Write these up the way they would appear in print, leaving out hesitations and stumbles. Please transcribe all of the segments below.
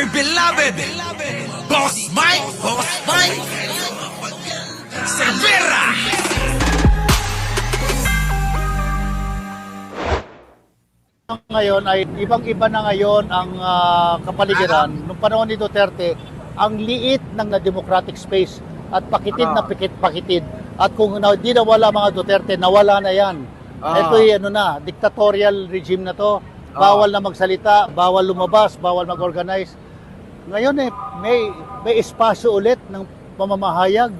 dear beloved, Boss Mike, Cervera. Ngayon ay ibang-iba na ngayon ang kapaligiran. Nung panahon ni Duterte, ang liit ng democratic space at pakitid na pakitid. At kung di nawala mga Duterte, nawala na yan. Ito'y dictatorial regime na to. Bawal na magsalita, bawal lumabas, bawal mag-organize. Ngayon may espasyo ulit ng pamamahayag,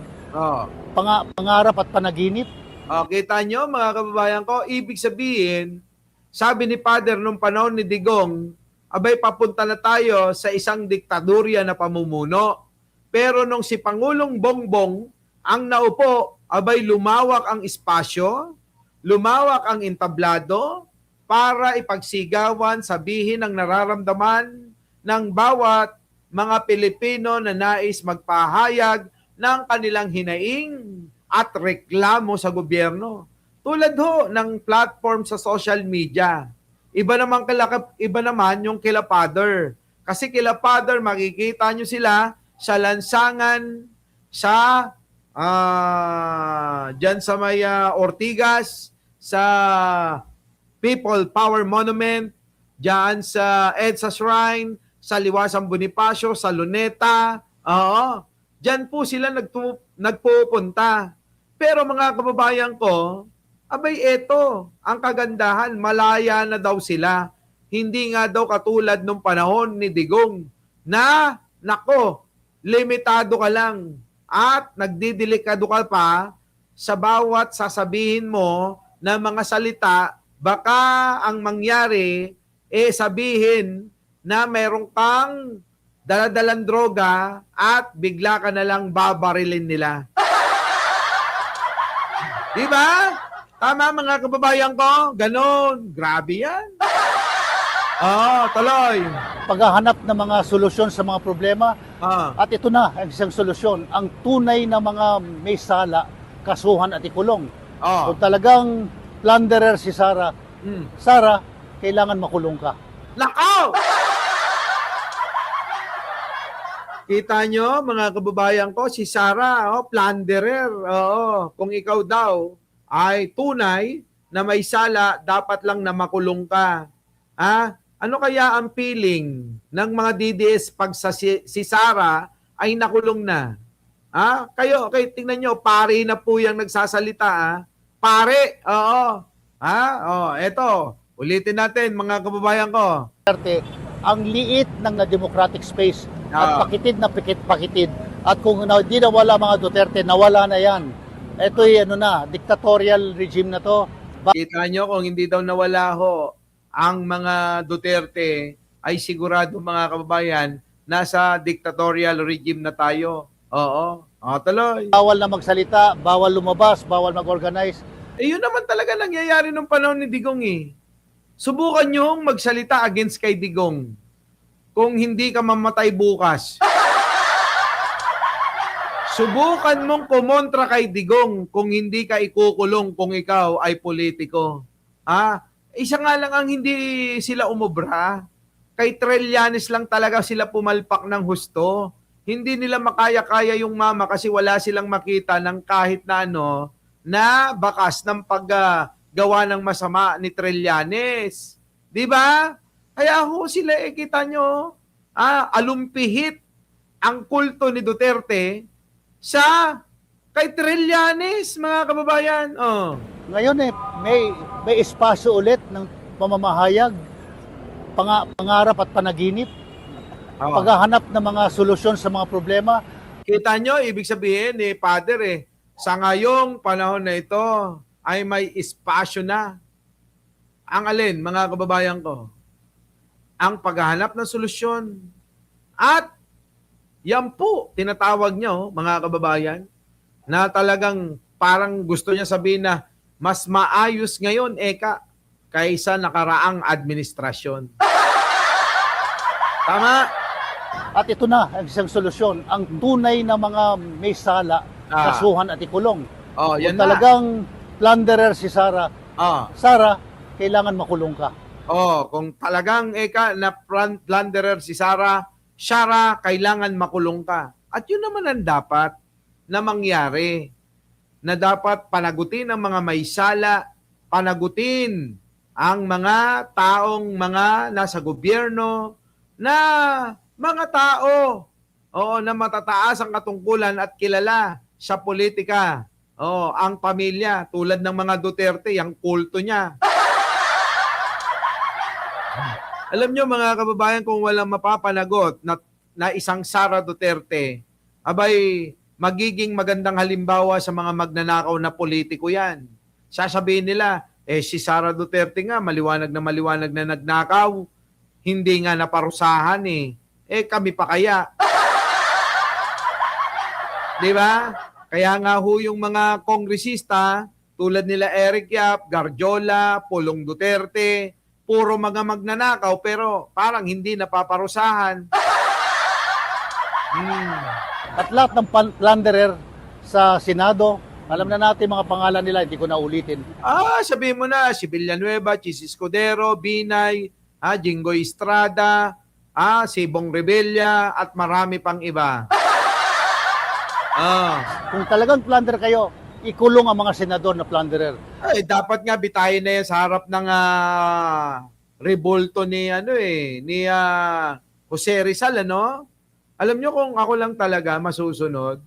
pangarap at panaginip. Kita nyo mga kababayan ko, ibig sabihin, sabi ni Father nung panahon ni Digong, abay papunta na tayo sa isang diktadurya na pamumuno. Pero nung si Pangulong Bongbong ang naupo, abay lumawak ang espasyo, lumawak ang entablado para ipagsigawan, sabihin ang nararamdaman ng bawat mga Pilipino na nais magpahayag ng kanilang hinaing at reklamo sa gobyerno. Tulad ho ng platform sa social media. Iba naman yung kila Father. Kasi kila Father, makikita nyo sila sa lansangan sa dyan sa may Ortigas, sa People Power Monument, dyan sa EDSA Shrine, sa Liwasang Bonifacio, sa Luneta. Dyan po sila nagpupunta. Pero mga kababayan ko, abay eto, ang kagandahan, malaya na daw sila. Hindi nga daw katulad nung panahon ni Digong na, limitado ka lang at nagdidelikado ka pa sa bawat sasabihin mo na mga salita, baka ang mangyari, sabihin na meron kang daladalang droga at bigla ka na lang babarilin nila. Diba? Tama mga kababayan ko? Ganon. Grabe yan. Tuloy. Paghahanap ng mga solusyon sa mga problema. At ito na ang isang solusyon. Ang tunay na mga may sala, kasuhan at ikulong. Kung talagang plunderer si Sara, Sara, kailangan makulong ka. Nakaw! Kita nyo mga kababayan ko, si Sara, plunderer. Kung ikaw daw ay tunay na may sala, dapat lang na makulong ka. Ano kaya ang feeling ng mga DDS pag si Sara ay nakulong na? Kayo, tingnan nyo, pare na po yung nagsasalita. Pare, eto, ulitin natin mga kababayan ko. Ang liit ng democratic space at pakitid na pakitid. At kung di nawala mga Duterte, nawala na yan. Ito'y dictatorial regime na to. Kita nyo kung hindi daw nawala ho ang mga Duterte, ay sigurado mga kababayan, nasa dictatorial regime na tayo. Tuloy. Bawal na magsalita, bawal lumabas, bawal mag-organize. Yun naman talaga nangyayari nung panahon ni Digong Subukan nyo magsalita against kay Digong kung hindi ka mamatay bukas. Subukan mong kumontra kay Digong kung hindi ka ikukulong kung ikaw ay politiko. Isa nga lang ang hindi sila umubra. Kay Trillanes lang talaga sila pumalpak ng husto. Hindi nila makaya-kaya yung mama kasi wala silang makita ng kahit na na bakas ng paggawa ng masama ni Trillanes. Di ba? Kaya sila kita nyo, alumpihit ang kulto ni Duterte sa kay Trillanes, mga kababayan. Ngayon may espasyo ulit ng pamamahayag, pangarap at panaginip. Paghahanap ng mga solusyon sa mga problema. Kita nyo, ibig sabihin Father sa ngayong panahon na ito ay may espasyo na. Ang alin, mga kababayan ko? Ang paghahanap ng solusyon. At yan po, tinatawag nyo, mga kababayan, na talagang parang gusto niya sabihin na mas maayos ngayon, kaysa nakaraang administrasyon. Tama? At ito na ang isang solusyon. Ang tunay na mga may sala, kasuhan at ikulong. Yan Kung talagang plunderer si Sara, Sara, kailangan makulong ka. Kung talagang na plunderer si Sara, Sara, kailangan makulong ka. At yun naman ang dapat na mangyari. Na dapat panagutin ang mga may sala, panagutin ang mga taong mga nasa gobyerno na mga tao na matataas ang katungkulan at kilala sa politika. Ang pamilya, tulad ng mga Duterte, yung kulto niya. Alam nyo mga kababayan, kung walang mapapanagot na isang Sara Duterte, abay, magiging magandang halimbawa sa mga magnanakaw na politiko yan. Sasabihin nila, si Sara Duterte nga, maliwanag na nagnakaw, hindi nga naparusahan kami pa kaya. Di ba? Kaya nga ho yung mga kongresista, tulad nila Eric Yap, Garjola, Pulong Duterte, puro mga magnanakaw pero parang hindi napaparusahan. At lahat ng plunderer sa Senado, alam na natin mga pangalan nila, hindi ko na ulitin. Sabihin mo na, si Villanueva, Chis Escudero, Binay, Jinggoy Estrada, si Bong Revilla, at marami pang iba. Kung talagang plunder kayo, ikulong ang mga senador na plunderer. Dapat nga bitayin na yan sa harap ng revolto ni Jose Rizal, ano? Alam nyo kung ako lang talaga masusunod,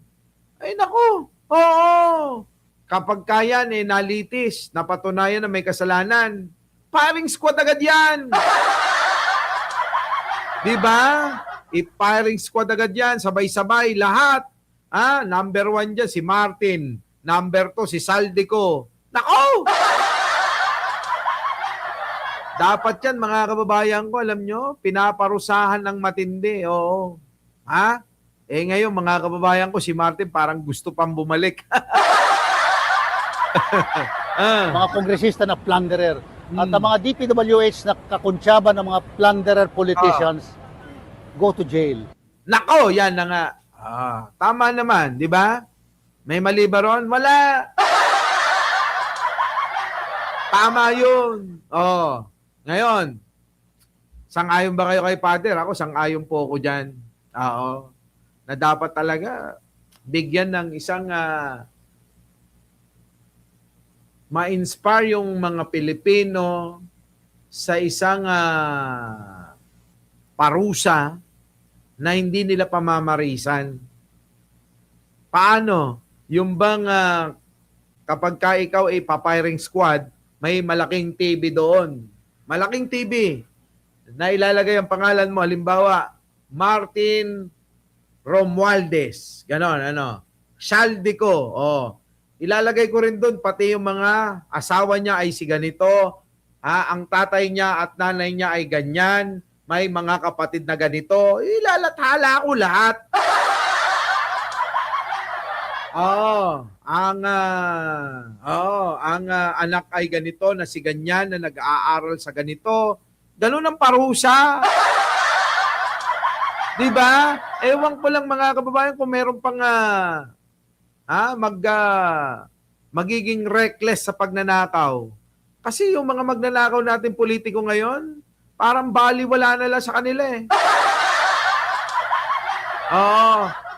naku, oo. Kapag kaya nalitis, napatunayan na may kasalanan, firing squad agad yan. Diba? I-firing squad agad yan, sabay-sabay, lahat. Number 1 dyan, si Martin. Number 2, si Saldico. Nako! Dapat yan, mga kababayan ko, alam nyo, pinaparusahan ng matindi. Oo. Ngayon, mga kababayan ko, si Martin parang gusto pang bumalik. Mga kongresista na plunderer. At ang mga DPWH na kakuntsaba ng mga plunderer politicians, go to jail. Nako, yan na nga. Tama naman, di ba? May mali ba ron? Wala. Tama yun. Ngayon, sang-ayon ba kayo kay Father? Ako, sang-ayon po ako dyan. Na dapat talaga bigyan ng isang ma-inspire yung mga Pilipino sa isang parusa na hindi nila pamamarisan. Paano? Yung bang kapag ka ikaw ay papiring squad, may malaking TV doon. Malaking TV na ilalagay ang pangalan mo. Halimbawa, Martin Romualdez. Ganon, Saldico. Ilalagay ko rin doon, pati yung mga asawa niya ay si ganito. Ang tatay niya at nanay niya ay ganyan. May mga kapatid na ganito. Ilalathala ko lahat. Ang anak ay ganito na si ganyan na nag-aaral sa ganito. Ganun ang parusa. 'Di ba? Ewan ko lang mga kababayan kung meron pang magiging reckless sa pagnanakaw. Kasi yung mga magnanakaw natin politiko ngayon, parang baliwala na lang sa kanila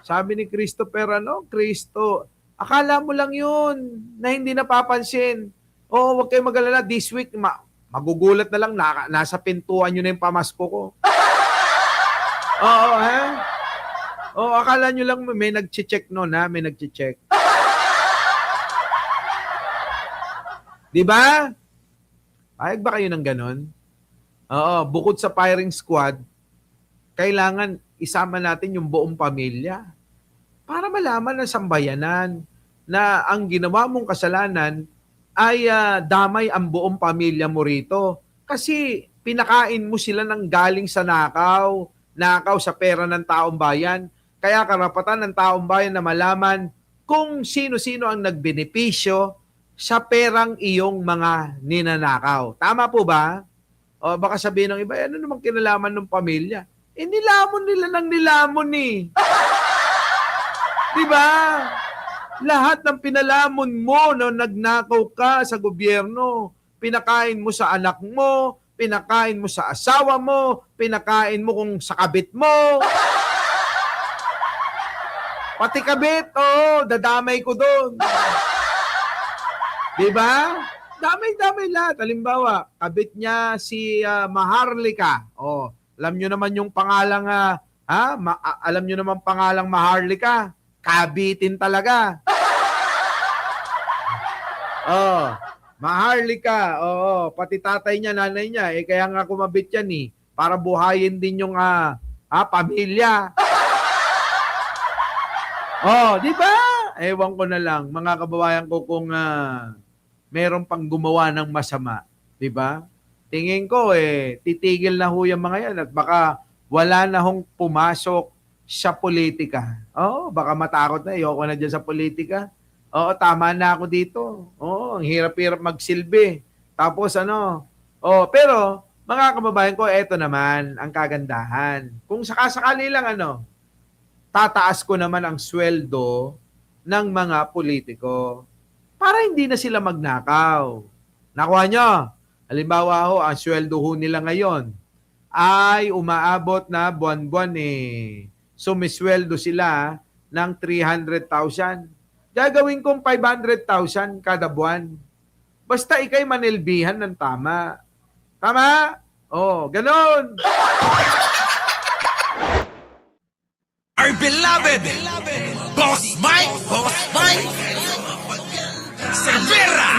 Sabi ni Christopher, Cristo, akala mo lang yun na hindi napapansin. Huwag kayo mag-alala. This week, magugulat na lang, nasa pintuan nyo na yung pamasko ko. Akala nyo lang may nag-check noon, may nag-check. Diba? Payag ba kayo ng ganon? Bukod sa firing squad, kailangan isama natin yung buong pamilya para malaman ng sambayanan na ang ginawa mong kasalanan ay damay ang buong pamilya mo rito. Kasi pinakain mo sila ng galing sa nakaw sa pera ng taong bayan. Kaya karapatan ng taong bayan na malaman kung sino-sino ang nagbenepisyo sa perang iyong mga ninanakaw. Tama po ba? O baka sabihin ng iba, ano namang kinalaman ng pamilya? Nilamon nila ng nilamon Diba? Lahat ng pinalamon mo na nagnakaw ka sa gobyerno, pinakain mo sa anak mo, pinakain mo sa asawa mo, pinakain mo kung sa kabit mo. Pati kabit, dadamay ko doon. Diba? Damay-damay lahat. Halimbawa, kabit niya si Maharlika. Alam nyo naman yung pangalang, alam nyo naman pangalang Maharlika. Kabitin talaga. Maharlika. Pati tatay niya, nanay niya. Kaya nga kumabit yan para buhayin din yung pamilya. Di ba? Ewan ko na lang, mga kababayan ko, kung meron pang gumawa ng masama. Di ba? Tingin ko, titigil na ho yung mga yan at baka wala na hong pumasok sa politika. Baka matakot na. Ayoko na dyan sa politika. Tama na ako dito. Ang hirap-hirap magsilbi. Tapos pero mga kababayan ko, eto naman ang kagandahan. Kung sakasakali lang tataas ko naman ang sweldo ng mga politiko para hindi na sila magnakaw. Nakuha nyo? Halimbawa ang sweldo ho nila ngayon ay umaabot na buwan-buwan sumisweldo sila ng 300,000. Gagawin kong 500,000 kada buwan. Basta ikay manilbihan ng tama. Tama? Ganon. Our beloved Boss Mike Cervera.